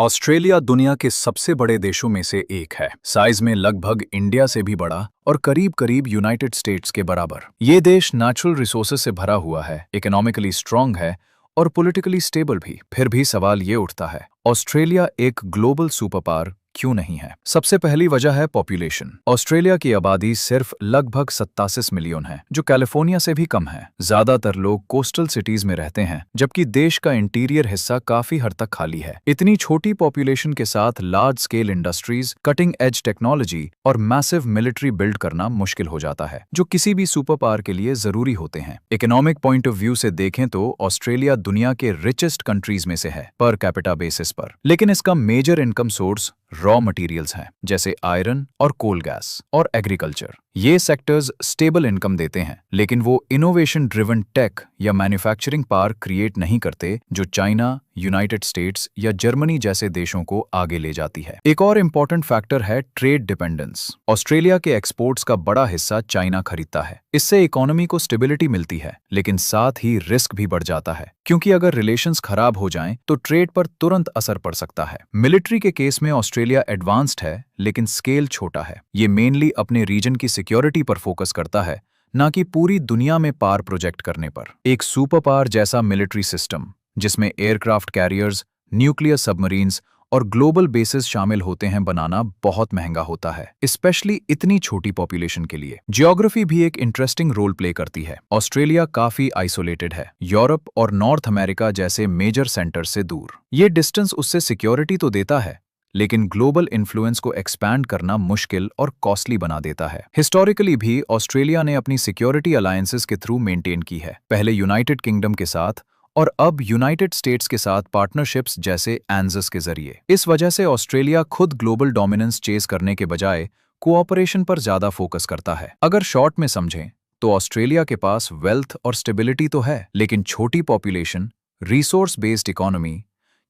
Australia दुनिया के सबसे बड़े देशों में से एक है। साइज में लगभग इंडिया से भी बड़ा और करीब करीब यूनाइटेड स्टेट्स के बराबर। ये देश नेचुरल रिसोर्सेज से भरा हुआ है, इकोनॉमिकली स्ट्रांग है और पॉलिटिकली स्टेबल भी। फिर भी सवाल ये उठता है, ऑस्ट्रेलिया एक ग्लोबल सुपर पावर क्यों नहीं है? सबसे पहली वजह है पॉपुलेशन। ऑस्ट्रेलिया की आबादी सिर्फ लगभग 87 मिलियन है, जो कैलिफोर्निया से भी कम है। ज्यादातर लोग कोस्टल सिटीज में रहते हैं, जबकि देश का इंटीरियर हिस्सा काफी हद तक खाली है। इतनी छोटी पॉपुलेशन के साथ large scale industries, cutting edge technology और मैसिव मिलिट्री बिल्ड करना मुश्किल हो जाता है, जो किसी भी सुपर पावर के लिए जरूरी होते हैं। इकोनॉमिक पॉइंट ऑफ व्यू से देखें तो ऑस्ट्रेलिया दुनिया के रिचेस्ट कंट्रीज में से है पर कैपिटा बेसिस पर, लेकिन इसका major income source raw materials हैं, जैसे आयरन और कोल गैस और एग्रीकल्चर। ये सेक्टर्स स्टेबल इनकम देते हैं, लेकिन वो इनोवेशन ड्रिवन टेक या मैन्युफैक्चरिंग पावर क्रिएट नहीं करते, जो चाइना, यूनाइटेड स्टेट्स या जर्मनी जैसे देशों को आगे ले जाती है। एक और इम्पॉर्टेंट फैक्टर है ट्रेड डिपेंडेंस। ऑस्ट्रेलिया के एक्सपोर्ट्स का बड़ा हिस्सा चाइना खरीदता है। इससे इकोनॉमी को स्टेबिलिटी मिलती है, लेकिन साथ ही रिस्क भी बढ़ जाता है, क्योंकि अगर रिलेशंस खराब हो जाएं तो ट्रेड पर तुरंत असर पड़ सकता है। मिलिट्री के केस में ऑस्ट्रेलिया एडवांस्ड है, लेकिन स्केल छोटा है। ये मेनली अपने रीजन की सिक्योरिटी पर फोकस करता है, ना कि पूरी दुनिया में पावर प्रोजेक्ट करने पर। एक सुपर पावर जैसा मिलिट्री सिस्टम, जिसमें एयरक्राफ्ट कैरियर्स, न्यूक्लियर सबमरीन्स और ग्लोबल बेसिस शामिल होते हैं, बनाना बहुत महंगा होता है, स्पेशली इतनी छोटी पॉपुलेशन के लिए। जियोग्राफी भी एक इंटरेस्टिंग रोल प्ले करती है। ऑस्ट्रेलिया काफी आइसोलेटेड है, यूरोप और नॉर्थ अमेरिका जैसे मेजर सेंटर से दूर। ये डिस्टेंस उससे सिक्योरिटी तो देता है, लेकिन ग्लोबल इन्फ्लुएंस को एक्सपैंड करना मुश्किल और कॉस्टली बना देता है। हिस्टोरिकली भी ऑस्ट्रेलिया ने अपनी सिक्योरिटी अलायंसेस के थ्रू मेंटेन की है, पहले यूनाइटेड किंगडम के साथ और अब यूनाइटेड स्टेट्स के साथ पार्टनरशिप्स जैसे एंजस के जरिए। इस वजह से ऑस्ट्रेलिया खुद ग्लोबल डोमिनेंस चेज करने के बजाय कोऑपरेशन पर ज्यादा फोकस करता है। अगर शॉर्ट में समझें तो ऑस्ट्रेलिया के पास वेल्थ और स्टेबिलिटी तो है, लेकिन छोटी population, resource based economy,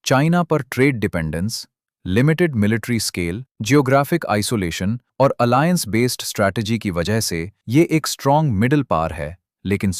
China पर trade dependence, limited military scale, geographic isolation और अलायंस बेस्ड स्ट्रैटेजी की वजह से ये एक स्ट्रॉन्ग मिडिल पावर है, लेकिन